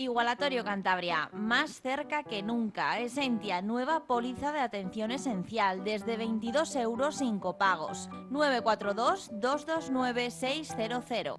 Igualatorio Cantabria, más cerca que nunca. Esentia, nueva póliza de atención esencial, desde 22 euros sin copagos. 942 229 600.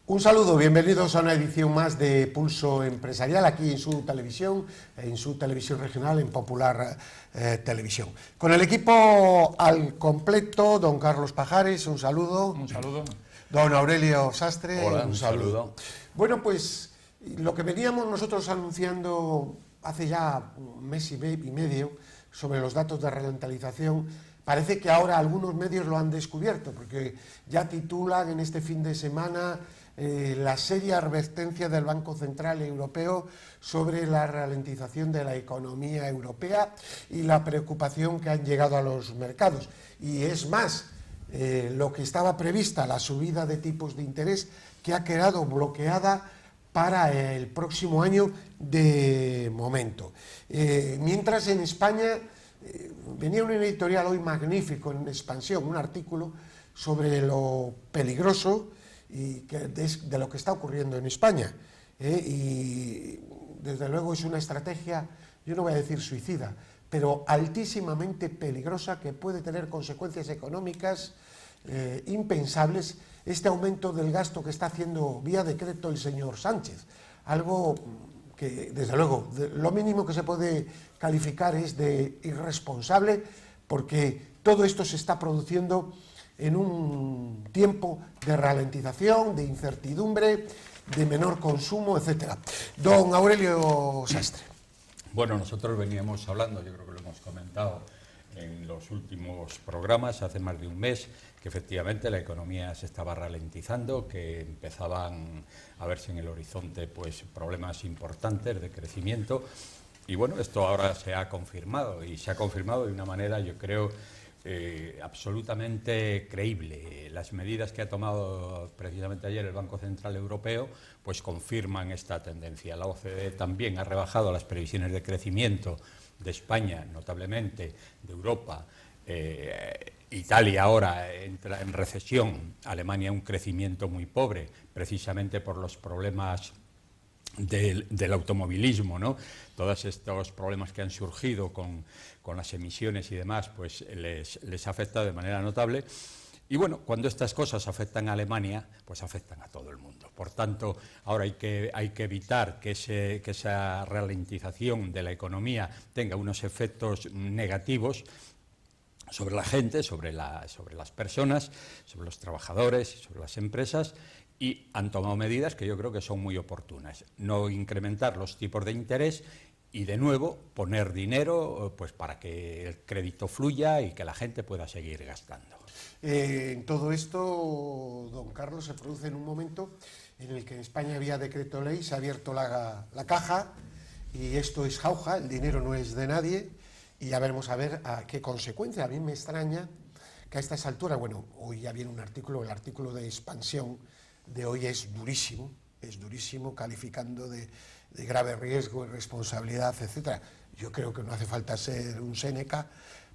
Un saludo, bienvenidos a una edición más de Pulso Empresarial aquí en su televisión regional, en Popular Televisión. Con el equipo al completo, don Carlos Pajares, un saludo. Un saludo. Don Aurelio Sastre, hola, un saludo. Bueno, pues lo que veníamos nosotros anunciando hace ya un mes y medio sobre los datos de ralentización, parece que ahora algunos medios lo han descubierto, porque ya titulan en este fin de semana la seria advertencia del Banco Central Europeo sobre la ralentización de la economía europea y la preocupación que han llegado a los mercados. Y es más, lo que estaba prevista, la subida de tipos de interés, que ha quedado bloqueada para el próximo año de momento. Mientras en España venía un editorial hoy magnífico en Expansión, un artículo sobre lo peligroso y de lo que está ocurriendo en España. Y desde luego es una estrategia, yo no voy a decir suicida, pero altísimamente peligrosa, que puede tener consecuencias económicas impensables, este aumento del gasto que está haciendo vía decreto el señor Sánchez. Algo que, desde luego, lo mínimo que se puede calificar es de irresponsable, porque todo esto se está produciendo en un tiempo de ralentización, de incertidumbre, de menor consumo, etcétera. Don Aurelio Sastre. Bueno, nosotros veníamos hablando, yo creo que lo hemos comentado en los últimos programas, hace más de un mes, que efectivamente la economía se estaba ralentizando, que empezaban a verse en el horizonte pues problemas importantes de crecimiento, y bueno, esto ahora se ha confirmado, y se ha confirmado de una manera, yo creo, absolutamente creíble. Las medidas que ha tomado precisamente ayer el Banco Central Europeo pues confirman esta tendencia. La OCDE también ha rebajado las previsiones de crecimiento de España, notablemente, de Europa. Italia ahora entra en recesión, Alemania un crecimiento muy pobre, precisamente por los problemas del automovilismo, ¿no? Todos estos problemas que han surgido con las emisiones y demás, pues les ha afectado de manera notable. Y bueno, cuando estas cosas afectan a Alemania, pues afectan a todo el mundo. Por tanto, ahora hay que evitar que esa ralentización de la economía tenga unos efectos negativos sobre la gente, sobre las personas, sobre los trabajadores, sobre las empresas, y han tomado medidas que yo creo que son muy oportunas. No incrementar los tipos de interés y, de nuevo, poner dinero pues para que el crédito fluya y que la gente pueda seguir gastando. En todo esto, don Carlos, se produce en un momento en el que en España había decreto ley, se ha abierto la caja y esto es jauja, el dinero no es de nadie, y ya veremos a ver a qué consecuencia. A mí me extraña que a estas alturas, bueno, hoy ya viene un artículo, el artículo de Expansión de hoy es durísimo, calificando de grave riesgo, irresponsabilidad, etcétera. Yo creo que no hace falta ser un Séneca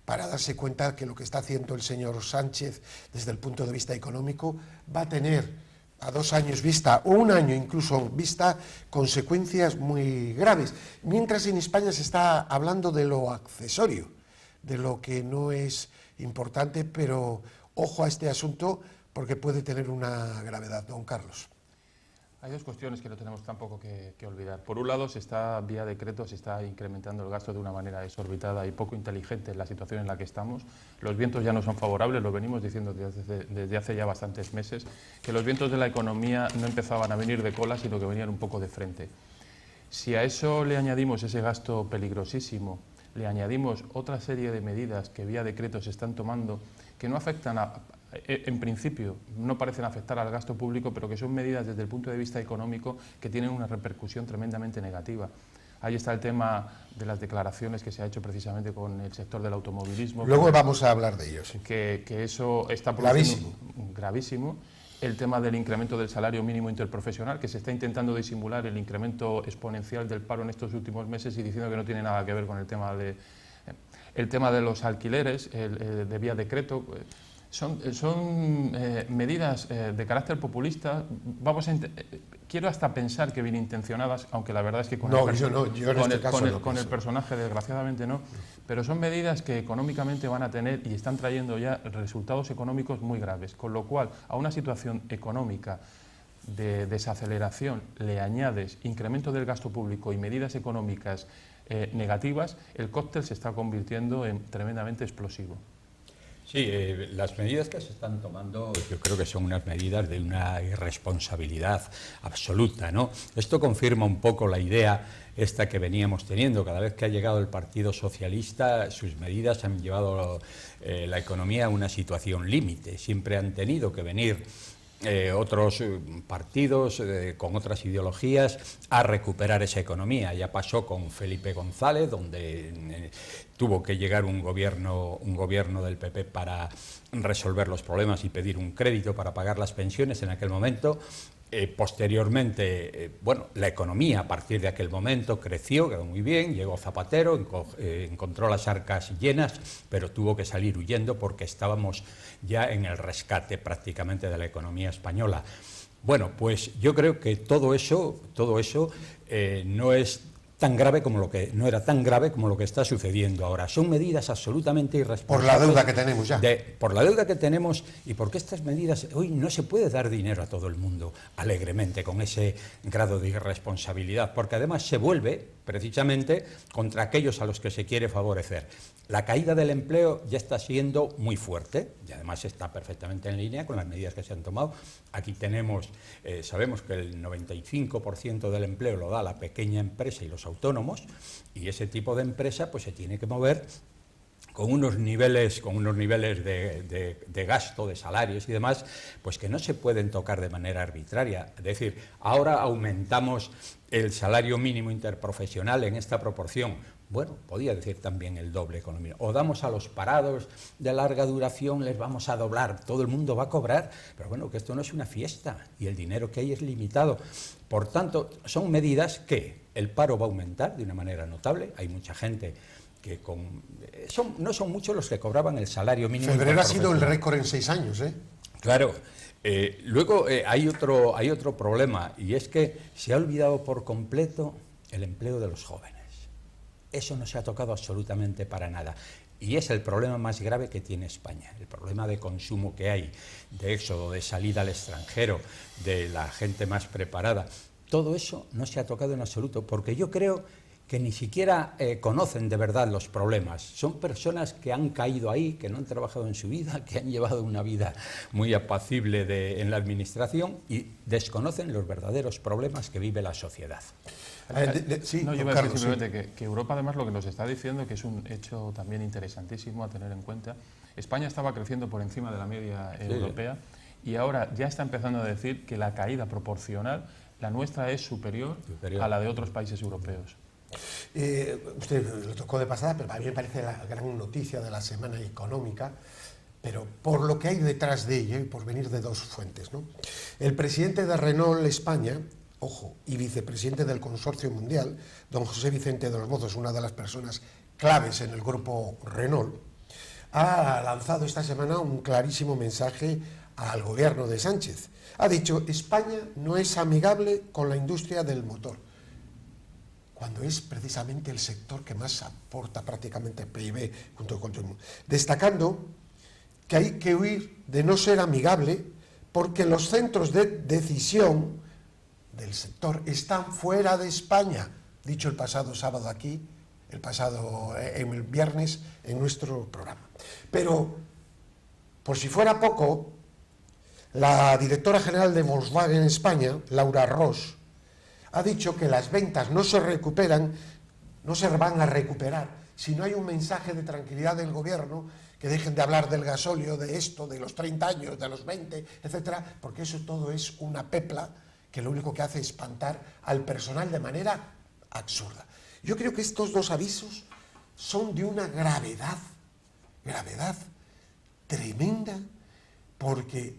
para darse cuenta que lo que está haciendo el señor Sánchez desde el punto de vista económico va a tener a 2 años vista, o 1 año incluso vista, consecuencias muy graves. Mientras en España se está hablando de lo accesorio, de lo que no es importante, pero ojo a este asunto porque puede tener una gravedad. Don Carlos. Hay dos cuestiones que no tenemos tampoco que olvidar. Por un lado, vía decreto se está incrementando el gasto de una manera desorbitada y poco inteligente en la situación en la que estamos. Los vientos ya no son favorables, lo venimos diciendo desde hace ya bastantes meses, que los vientos de la economía no empezaban a venir de cola, sino que venían un poco de frente. Si a eso le añadimos ese gasto peligrosísimo le añadimos otra serie de medidas que vía decreto se están tomando que no afectan en principio, no parecen afectar al gasto público, pero que son medidas desde el punto de vista económico que tienen una repercusión tremendamente negativa. Ahí está el tema de las declaraciones que se ha hecho precisamente con el sector del automovilismo. Luego vamos a hablar de ello. Sí. Que eso está gravísimo. Gravísimo. El tema del incremento del salario mínimo interprofesional, que se está intentando disimular el incremento exponencial del paro en estos últimos meses y diciendo que no tiene nada que ver con el tema de los alquileres, de vía decreto. Son medidas de carácter populista. Quiero hasta pensar que bien intencionadas, aunque la verdad es que con el personaje desgraciadamente no, pero son medidas que económicamente van a tener y están trayendo ya resultados económicos muy graves, con lo cual a una situación económica de desaceleración le añades incremento del gasto público y medidas económicas negativas, el cóctel se está convirtiendo en tremendamente explosivo. Sí, las medidas que se están tomando yo creo que son unas medidas de una irresponsabilidad absoluta, ¿no? Esto confirma un poco la idea esta que veníamos teniendo. Cada vez que ha llegado el Partido Socialista, sus medidas han llevado la economía a una situación límite. Siempre han tenido que venir otros partidos con otras ideologías a recuperar esa economía. Ya pasó con Felipe González, donde tuvo que llegar un gobierno del PP para resolver los problemas y pedir un crédito para pagar las pensiones en aquel momento. Posteriormente, bueno, la economía a partir de aquel momento creció, quedó muy bien, llegó Zapatero, encontró las arcas llenas, pero tuvo que salir huyendo porque estábamos ya en el rescate prácticamente de la economía española. Bueno, pues yo creo que todo eso no es tan grave como no era tan grave como lo que está sucediendo ahora. Son medidas absolutamente irresponsables. Por la deuda que tenemos ya. Por la deuda que tenemos y porque estas medidas, hoy no se puede dar dinero a todo el mundo alegremente con ese grado de irresponsabilidad, porque además se vuelve precisamente contra aquellos a los que se quiere favorecer. La caída del empleo ya está siendo muy fuerte y además está perfectamente en línea con las medidas que se han tomado. Aquí tenemos, sabemos que el 95% del empleo lo da la pequeña empresa y los autónomos, y ese tipo de empresa pues se tiene que mover con unos niveles de gasto, de salarios y demás, pues que no se pueden tocar de manera arbitraria. Es decir, ahora aumentamos el salario mínimo interprofesional en esta proporción. Bueno, podía decir también el doble economía. O damos a los parados de larga duración, les vamos a doblar, todo el mundo va a cobrar, pero bueno, que esto no es una fiesta y el dinero que hay es limitado. Por tanto, son medidas que el paro va a aumentar de una manera notable. Hay mucha gente que no son muchos los que cobraban el salario mínimo. Febrero ha sido el récord en 6 años, ¿eh? Claro. Luego hay otro problema, y es que se ha olvidado por completo el empleo de los jóvenes. Eso no se ha tocado absolutamente para nada. Y es el problema más grave que tiene España, el problema de consumo que hay, de éxodo, de salida al extranjero, de la gente más preparada. Todo eso no se ha tocado en absoluto, porque yo creo que ni siquiera conocen de verdad los problemas. Son personas que han caído ahí, que no han trabajado en su vida, que han llevado una vida muy apacible en la administración y desconocen los verdaderos problemas que vive la sociedad. Sí, no, yo iba a decir simplemente que Europa además lo que nos está diciendo, que es un hecho también interesantísimo a tener en cuenta, España estaba creciendo por encima de la media europea y ahora ya está empezando a decir que la caída proporcional, la nuestra es superior a la de otros países europeos. Usted lo tocó de pasada, pero a mí me parece la gran noticia de la semana económica, pero por lo que hay detrás de ella y por venir de dos fuentes, ¿no? El presidente de Renault España, ojo, y vicepresidente del Consorcio Mundial, don José Vicente de los Mozos, una de las personas claves en el grupo Renault, ha lanzado esta semana un clarísimo mensaje al gobierno de Sánchez. Ha dicho: España no es amigable con la industria del motor, cuando es precisamente el sector que más aporta prácticamente al PIB junto con el mundo, destacando que hay que huir de no ser amigable porque los centros de decisión del sector están fuera de España, dicho el pasado sábado aquí, el viernes en nuestro programa. Pero, por si fuera poco, la directora general de Volkswagen España, Laura Ros, ha dicho que las ventas no se van a recuperar si no hay un mensaje de tranquilidad del gobierno, que dejen de hablar del gasóleo, de esto, de los 30 años, de los 20, etcétera, porque eso todo es una pepla que lo único que hace es espantar al personal de manera absurda. Yo creo que estos dos avisos son de una gravedad tremenda, porque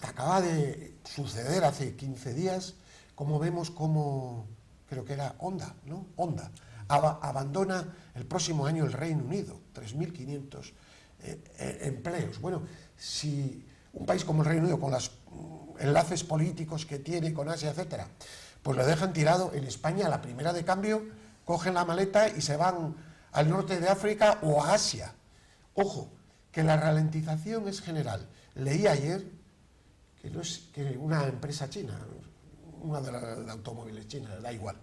acaba de suceder hace 15 días, como vemos como, creo que era Honda, ¿no? Honda abandona el próximo año el Reino Unido, 3.500 empleos. Bueno, si un país como el Reino Unido, con los enlaces políticos que tiene con Asia, etcétera, pues lo dejan tirado, en España a la primera de cambio cogen la maleta y se van al norte de África o a Asia. Ojo, que la ralentización es general. Leí ayer que no es que una empresa china, una de automóviles chinas, da igual,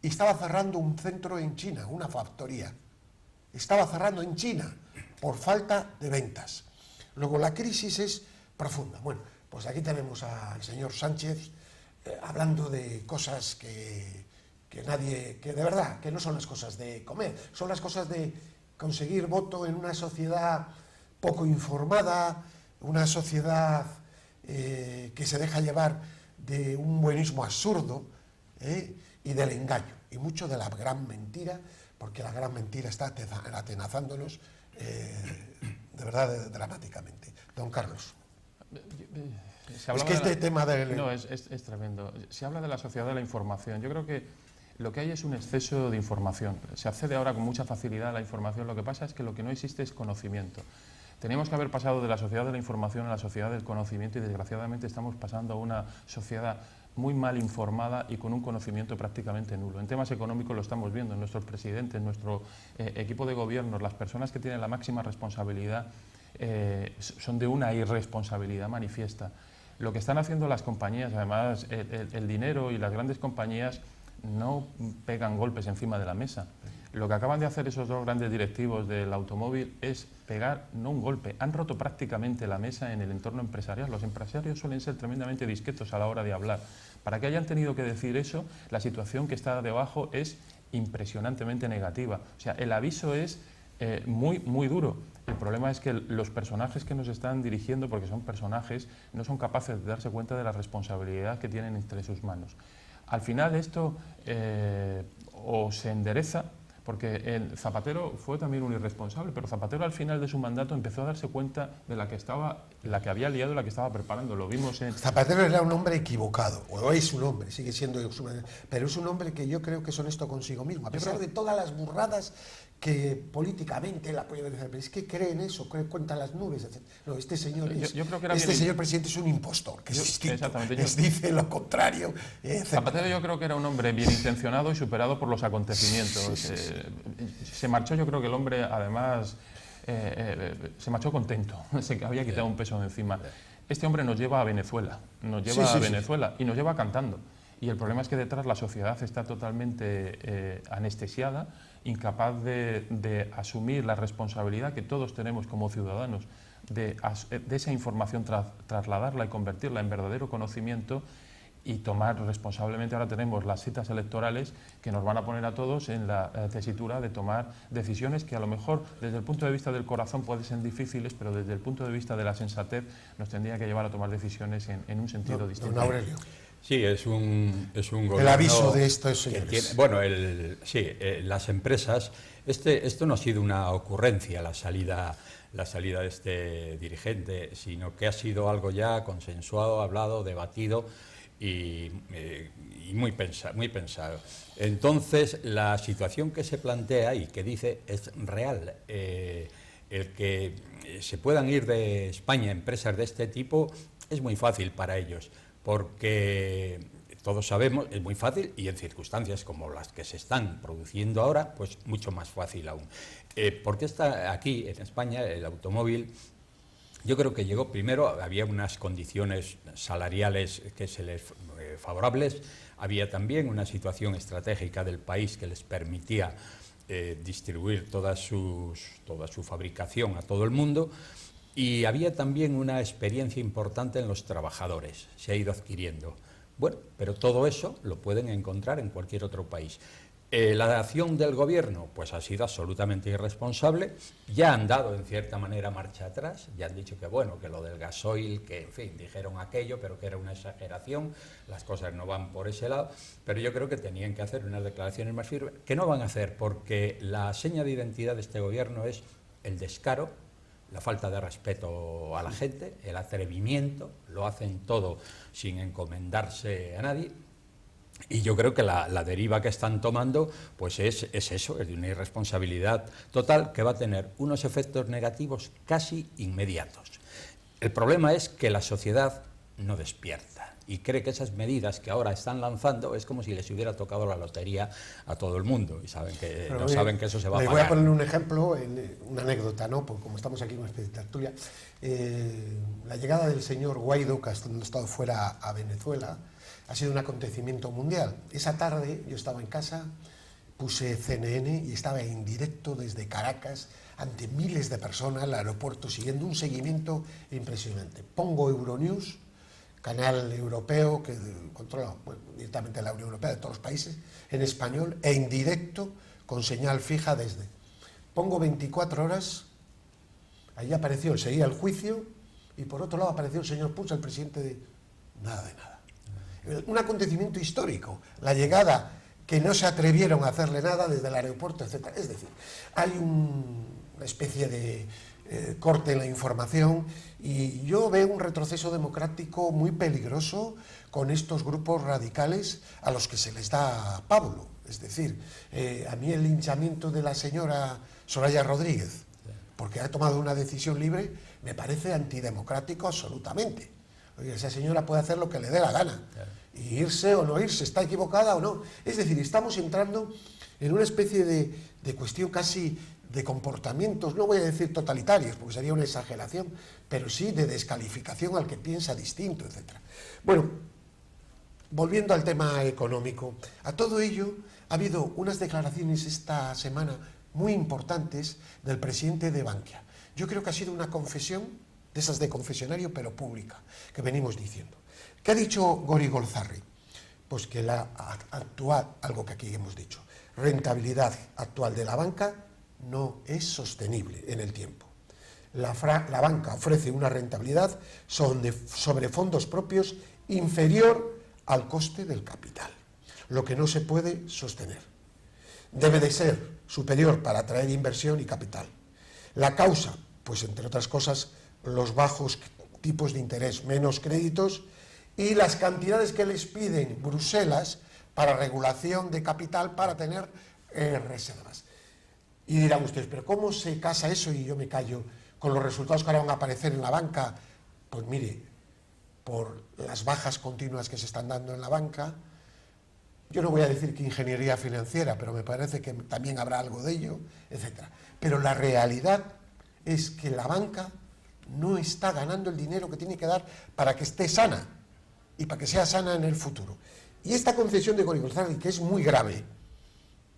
y estaba cerrando un centro en China, una factoría. Estaba cerrando en China por falta de ventas. Luego la crisis es profunda. Bueno, pues aquí tenemos al señor Sánchez hablando de cosas que de verdad, que no son las cosas de comer, son las cosas de conseguir voto en una sociedad poco informada, una sociedad que se deja llevar de un buenismo absurdo y del engaño, y mucho de la gran mentira, porque la gran mentira está atenazándonos de verdad dramáticamente. Don Carlos. Es que este tema del... No, es tremendo. Se habla de la sociedad de la información. Yo creo que lo que hay es un exceso de información. Se accede ahora con mucha facilidad a la información. Lo que pasa es que lo que no existe es conocimiento. Teníamos que haber pasado de la sociedad de la información a la sociedad del conocimiento y desgraciadamente estamos pasando a una sociedad muy mal informada y con un conocimiento prácticamente nulo. En temas económicos lo estamos viendo, en nuestros presidentes, nuestro equipo de gobierno, las personas que tienen la máxima responsabilidad son de una irresponsabilidad manifiesta. Lo que están haciendo las compañías, además el dinero y las grandes compañías no pegan golpes encima de la mesa. Lo que acaban de hacer esos dos grandes directivos del automóvil es pegar, no un golpe, han roto prácticamente la mesa en el entorno empresarial. Los empresarios suelen ser tremendamente discretos a la hora de hablar. Para que hayan tenido que decir eso, la situación que está debajo es impresionantemente negativa. O sea, el aviso es muy duro. El problema es que los personajes que nos están dirigiendo, porque son personajes, no son capaces de darse cuenta de la responsabilidad que tienen entre sus manos. Al final esto o se endereza, porque el Zapatero fue también un irresponsable, pero Zapatero al final de su mandato empezó a darse cuenta de la que había liado, la que estaba preparando. Lo vimos en... Zapatero era un hombre equivocado, o es un hombre, sigue siendo, pero es un hombre que yo creo que es honesto consigo mismo, a pesar de todas las burradas que políticamente él apoya, pero es que cree en eso, cuenta las nubes, etc. No, este señor señor presidente es un impostor, que es distinto, dice lo contrario, etc. Zapatero yo creo que era un hombre bien intencionado y superado por los acontecimientos. Sí. Se marchó, yo creo que el hombre además se marchó contento, se había quitado un peso de encima. Este hombre nos lleva a Venezuela, y nos lleva cantando. Y el problema es que detrás la sociedad está totalmente anestesiada, incapaz de asumir la responsabilidad que todos tenemos como ciudadanos de esa información, trasladarla y convertirla en verdadero conocimiento y tomar responsablemente. Ahora tenemos las citas electorales que nos van a poner a todos en la tesitura de tomar decisiones que a lo mejor desde el punto de vista del corazón pueden ser difíciles, pero desde el punto de vista de la sensatez nos tendría que llevar a tomar decisiones en un sentido distinto. Don Aurelio. Sí, es un gobierno... El aviso de esto es... Bueno, las empresas... Esto no ha sido una ocurrencia, la salida de este dirigente, sino que ha sido algo ya consensuado, hablado, debatido y muy pensado. Entonces, la situación que se plantea y que dice es real. El que se puedan ir de España empresas de este tipo es muy fácil para ellos, porque todos sabemos, es muy fácil y en circunstancias como las que se están produciendo ahora, pues mucho más fácil aún. Porque está aquí en España el automóvil, yo creo que llegó primero, había unas condiciones salariales que se les favorables, había también una situación estratégica del país que les permitía distribuir toda su fabricación a todo el mundo. Y había también una experiencia importante en los trabajadores, se ha ido adquiriendo. Bueno, pero todo eso lo pueden encontrar en cualquier otro país. La acción del gobierno pues ha sido absolutamente irresponsable. Ya han dado en cierta manera marcha atrás, ya han dicho que bueno, que lo del gasoil, que en fin, dijeron aquello, pero que era una exageración, las cosas no van por ese lado, pero yo creo que tenían que hacer unas declaraciones más firmes, que no van a hacer, porque la seña de identidad de este gobierno es el descaro, la falta de respeto a la gente, el atrevimiento, lo hacen todo sin encomendarse a nadie. Y yo creo que la deriva que están tomando pues es eso, es de una irresponsabilidad total que va a tener unos efectos negativos casi inmediatos. El problema es que la sociedad no despierta y cree que esas medidas que ahora están lanzando es como si les hubiera tocado la lotería a todo el mundo y saben que no saben que eso se va a pagar. Les voy a poner un ejemplo, una anécdota, ¿no? Porque como estamos aquí en una especie de tertulia, la llegada del señor Guaidó, que ha estado fuera a Venezuela, ha sido un acontecimiento mundial. Esa tarde yo estaba en casa, puse CNN y estaba en directo desde Caracas ante miles de personas al aeropuerto siguiendo un seguimiento impresionante. Pongo Euronews, canal europeo que controla directamente la Unión Europea de todos los países, en español e en directo con señal fija desde. Pongo 24 horas, ahí apareció, seguía el juicio y por otro lado apareció el señor Puig, el presidente de nada de nada. Un acontecimiento histórico, la llegada que no se atrevieron a hacerle nada desde el aeropuerto, etc. Es decir, hay una especie de corte en la información y yo veo un retroceso democrático muy peligroso con estos grupos radicales a los que se les da pábulo. Es decir, a mí el linchamiento de la señora Soraya Rodríguez, porque ha tomado una decisión libre, me parece antidemocrático absolutamente. Oye, esa señora puede hacer lo que le dé la gana, y irse o no irse, está equivocada o no. Es decir, estamos entrando en una especie de cuestión casi de comportamientos, no voy a decir totalitarios, porque sería una exageración, pero sí de descalificación al que piensa distinto, etc. Bueno, volviendo al tema económico, a todo ello ha habido unas declaraciones esta semana muy importantes del presidente de Bankia. Yo creo que ha sido una confesión, de esas de confesionario, pero pública, que venimos diciendo. ¿Qué ha dicho Gori Golzarri? Pues que la actual, algo que aquí hemos dicho, rentabilidad actual de la banca no es sostenible en el tiempo. La banca ofrece una rentabilidad sobre fondos propios inferior al coste del capital, lo que no se puede sostener. Debe de ser superior para atraer inversión y capital. La causa, pues entre otras cosas, los bajos tipos de interés, menos créditos y las cantidades que les piden Bruselas para regulación de capital para tener reservas. Y dirán ustedes, ¿pero cómo se casa eso? Y yo me callo con los resultados que ahora van a aparecer en la banca. Pues mire, por las bajas continuas que se están dando en la banca, yo no voy a decir que ingeniería financiera, pero me parece que también habrá algo de ello, etc. Pero la realidad es que la banca no está ganando el dinero que tiene que dar para que esté sana y para que sea sana en el futuro. Y esta concesión de Gori Golzarri, que es muy grave,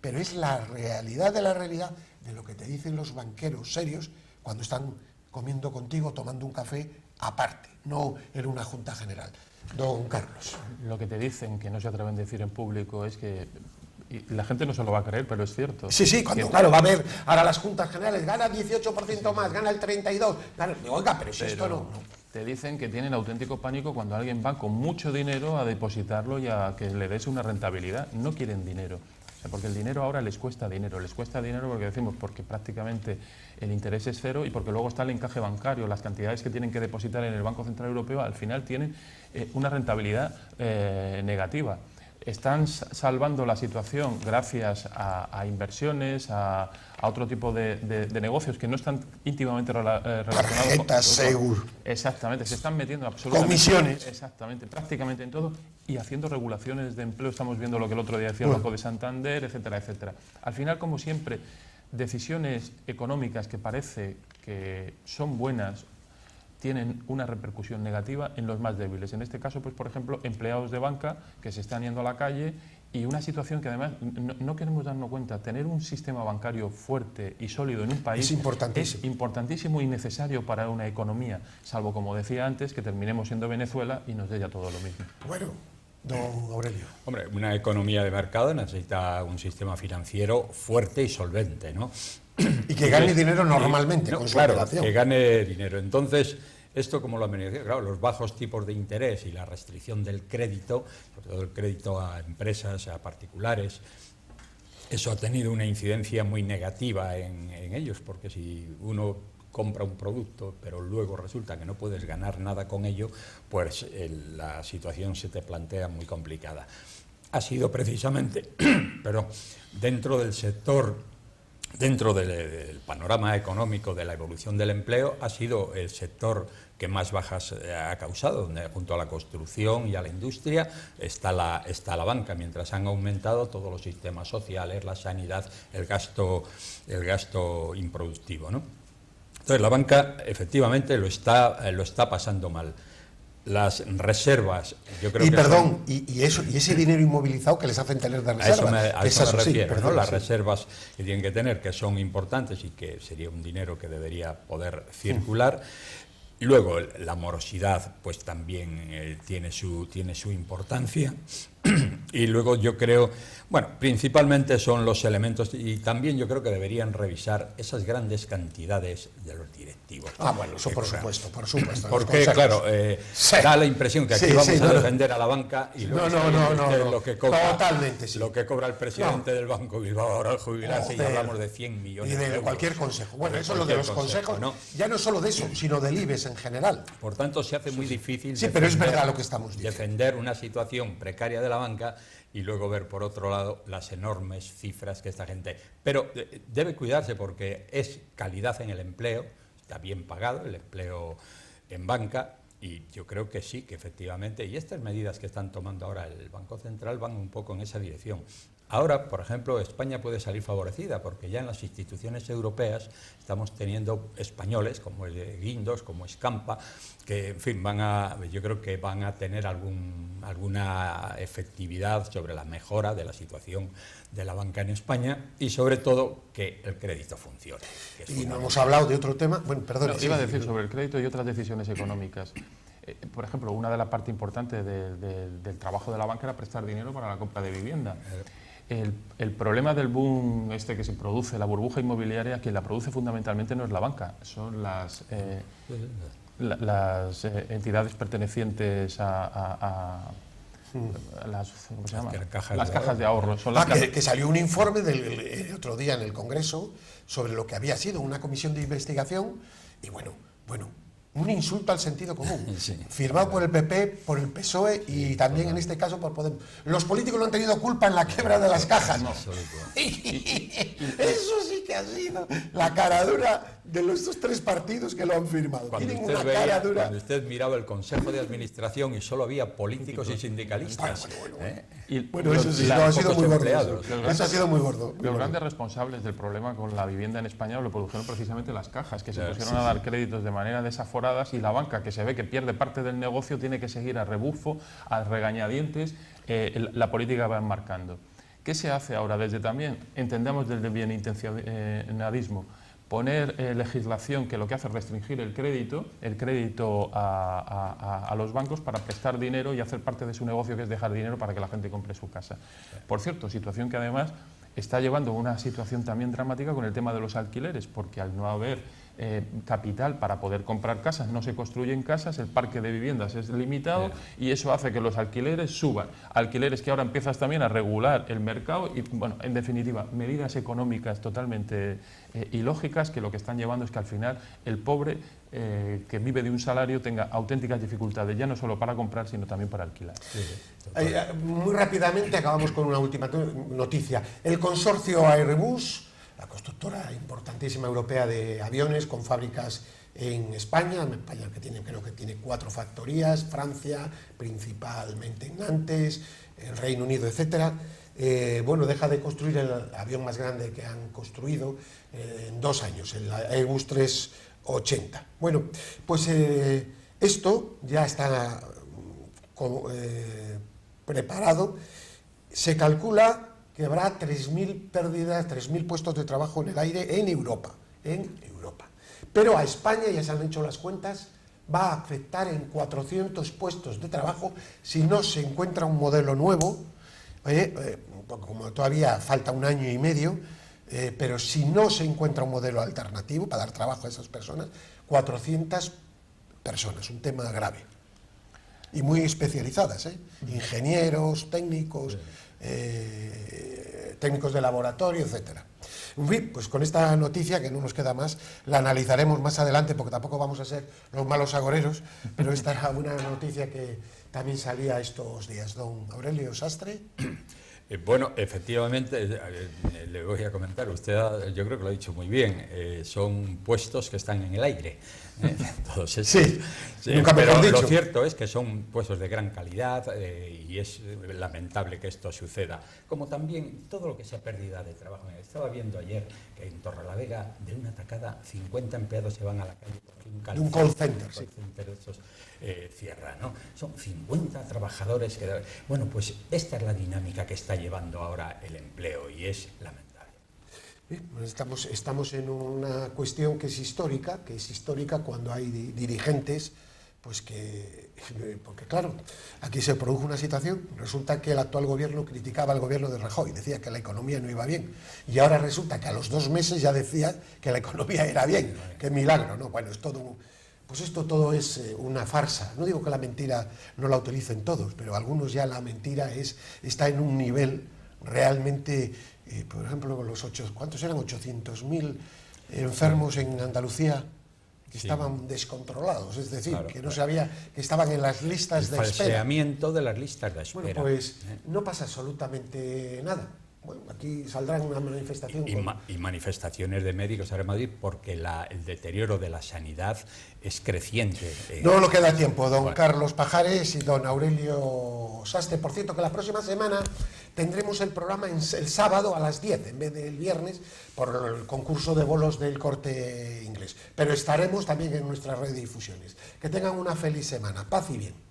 pero es la realidad de la realidad de lo que te dicen los banqueros serios cuando están comiendo contigo, tomando un café aparte, no en una junta general. Don Carlos. Lo que te dicen, que no se atreven a decir en público, es que y la gente no se lo va a creer, pero es cierto. Sí, cuando, claro, va a haber ahora las juntas generales, gana 18% más, gana el 32%, gana, oiga, pero si esto no. Te dicen que tienen auténtico pánico cuando alguien va con mucho dinero a depositarlo y a que le des una rentabilidad. No quieren dinero. O sea, porque el dinero ahora les cuesta dinero porque decimos, porque prácticamente el interés es cero y porque luego está el encaje bancario, las cantidades que tienen que depositar en el Banco Central Europeo al final tienen una rentabilidad negativa. Están salvando la situación gracias a inversiones, a otro tipo de negocios que no están íntimamente relacionados tarjetas, seguro. Exactamente, se están metiendo absolutamente. Comisiones. Exactamente, prácticamente en todo y haciendo regulaciones de empleo. Estamos viendo lo que el otro día decía el Banco de Santander, etcétera, etcétera. Al final, como siempre, decisiones económicas que parece que son buenas tienen una repercusión negativa en los más débiles. En este caso, pues por ejemplo, empleados de banca que se están yendo a la calle y una situación que además no queremos darnos cuenta. Tener un sistema bancario fuerte y sólido en un país es importantísimo y necesario para una economía, salvo, como decía antes, que terminemos siendo Venezuela y nos dé ya todo lo mismo. Bueno, don Aurelio? Hombre, una economía de mercado necesita un sistema financiero fuerte y solvente, ¿no? Y que gane dinero normalmente, con su claro, operación. que gane dinero. Entonces, esto como lo han venido, claro, los bajos tipos de interés y la restricción del crédito, sobre todo el crédito a empresas, a particulares, eso ha tenido una incidencia muy negativa en ellos, porque si uno compra un producto, pero luego resulta que no puedes ganar nada con ello, pues la situación se te plantea muy complicada. Ha sido precisamente, pero dentro del sector, dentro del panorama económico de la evolución del empleo, ha sido el sector que más bajas ha causado, donde junto a la construcción y a la industria está la banca, mientras han aumentado todos los sistemas sociales, la sanidad, el gasto improductivo, ¿no? Entonces la banca efectivamente lo está pasando mal. Las reservas, yo creo y que perdón, y ese dinero inmovilizado que les hacen tener de reserva. a eso me refiero, perdón, ¿no? Las sí. reservas que tienen que tener, que son importantes y que sería un dinero que debería poder circular. Y luego la morosidad pues también tiene su importancia. Y luego yo creo, bueno, principalmente son los elementos, y también yo creo que deberían revisar esas grandes cantidades de los directivos. Ah, bueno, eso por supuesto, por supuesto. Porque, claro, da la impresión que aquí vamos a defender a la banca y luego no, lo que cobra, totalmente, sí. lo que cobra el presidente del Banco Bilbao ahora al jubilarse, y hablamos de 100 millones de y de euros. cualquier consejo. Bueno, eso es lo de los consejos, ¿no? Ya no solo de eso, sino del IBEX en general. Por tanto, se hace muy difícil pero es verdad lo que estamos diciendo. defender una situación precaria de la banca y luego ver por otro lado las enormes cifras que esta gente... Pero debe cuidarse porque es calidad en el empleo, está bien pagado el empleo en banca, y yo creo que sí, que efectivamente, y estas medidas que están tomando ahora el Banco Central van un poco en esa dirección. Ahora, por ejemplo, España puede salir favorecida porque ya en las instituciones europeas estamos teniendo españoles como Guindos, como Escampa, que, en fin, yo creo que van a tener alguna efectividad sobre la mejora de la situación de la banca en España y, sobre todo, que el crédito funcione. Y no hemos hablado de otro tema. Bueno, perdón. Iba a decir sobre el crédito y otras decisiones económicas. Por ejemplo, una de las partes importantes del trabajo de la banca era prestar dinero para la compra de vivienda. El problema del boom que se produce, la burbuja inmobiliaria, quien la produce fundamentalmente no es la banca, son las entidades pertenecientes a las cajas de ahorro. Son que salió un informe el otro día en el Congreso sobre lo que había sido una comisión de investigación y bueno, un insulto al sentido común, firmado por el PP, por el PSOE y también en este caso por Podemos. Los políticos no han tenido culpa en la quiebra de las cajas. Eso sí que ha sido la caradura de los tres partidos que lo han firmado. Cuando usted miraba el Consejo de Administración y solo había políticos y sindicalistas. Eso ha sido muy gordo. Eso ha sido muy gordo. Los grandes responsables del problema con la vivienda en España lo produjeron precisamente las cajas, que se pusieron a dar créditos de manera desaforada, y la banca, que se ve que pierde parte del negocio, tiene que seguir a rebufo, a regañadientes, la política va enmarcando. ¿Qué se hace ahora? Desde también, entendemos desde el bienintencionalismo, poner legislación que lo que hace es restringir el crédito a los bancos para prestar dinero y hacer parte de su negocio, que es dejar dinero para que la gente compre su casa. Por cierto, situación que además está llevando a una situación también dramática con el tema de los alquileres, porque al no haber capital para poder comprar casas, no se construyen casas, el parque de viviendas es limitado y eso hace que los alquileres suban. Alquileres que ahora empiezas también a regular el mercado y, bueno, en definitiva, medidas económicas totalmente ilógicas que lo que están llevando es que al final el pobre que vive de un salario tenga auténticas dificultades, ya no solo para comprar, sino también para alquilar. Muy rápidamente acabamos con una última noticia. El consorcio Airbus, la constructora importantísima europea de aviones con fábricas en España creo que tiene 4 factorías, Francia, principalmente en Nantes, el Reino Unido, etcétera. Deja de construir el avión más grande que han construido en 2 años, el Airbus 380. Bueno, pues esto ya está preparado. Se calcula que habrá 3.000 pérdidas, 3.000 puestos de trabajo en el aire en Europa. Pero a España, ya se han hecho las cuentas, va a afectar en 400 puestos de trabajo si no se encuentra un modelo nuevo, como todavía falta un año y medio, pero si no se encuentra un modelo alternativo para dar trabajo a esas personas, 400 personas, un tema grave. Y muy especializadas, ingenieros, técnicos, técnicos de laboratorio, etcétera. En fin, pues con esta noticia, que no nos queda más, la analizaremos más adelante, porque tampoco vamos a ser los malos agoreros, pero esta era una noticia que también salía estos días. Don Aurelio Sastre. Bueno, efectivamente, le voy a comentar, usted yo creo que lo ha dicho muy bien, son puestos que están en el aire. Todos estos. Sí, nunca mejor dicho. Lo cierto es que son puestos de gran calidad y es lamentable que esto suceda. Como también todo lo que sea pérdida de trabajo. Estaba viendo ayer que en Torrelavega, de una tacada, 50 empleados se van a la calle porque un call center, sí. Estos, cierra, ¿no? Son 50 trabajadores que... Bueno, pues esta es la dinámica que está llevando ahora el empleo y es lamentable. Estamos en una cuestión que es histórica cuando hay dirigentes, pues porque claro, aquí se produjo una situación, resulta que el actual gobierno criticaba al gobierno de Rajoy, decía que la economía no iba bien, y ahora resulta que a los 2 meses ya decía que la economía era bien, qué milagro, ¿no? Bueno, es todo pues esto todo es una farsa. No digo que la mentira no la utilicen todos, pero algunos ya la mentira está en un nivel realmente... por ejemplo, ¿cuántos eran? 800.000 enfermos en Andalucía que estaban descontrolados, es decir, claro, que no sabía, que estaban en las listas de espera. El falseamiento de las listas de espera. Bueno, pues no pasa absolutamente nada. Bueno, aquí saldrá una manifestación. Y manifestaciones de médicos ahora en Madrid porque el deterioro de la sanidad es creciente. No nos queda tiempo, don Carlos Pajares y don Aurelio Sastre. Por cierto, que la próxima semana tendremos el programa el sábado a las 10 en vez del viernes por el concurso de bolos del Corte Inglés. Pero estaremos también en nuestras redifusiones. Que tengan una feliz semana. Paz y bien.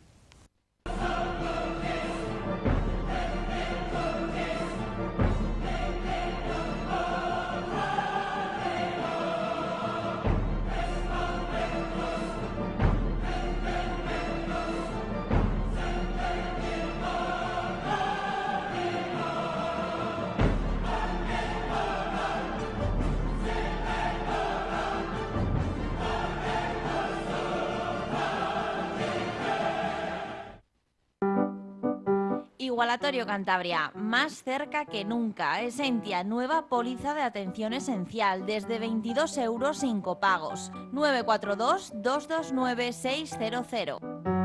Igualatorio Cantabria, más cerca que nunca. Esentia, nueva póliza de atención esencial, desde 22 € sin copagos. 942-229-600.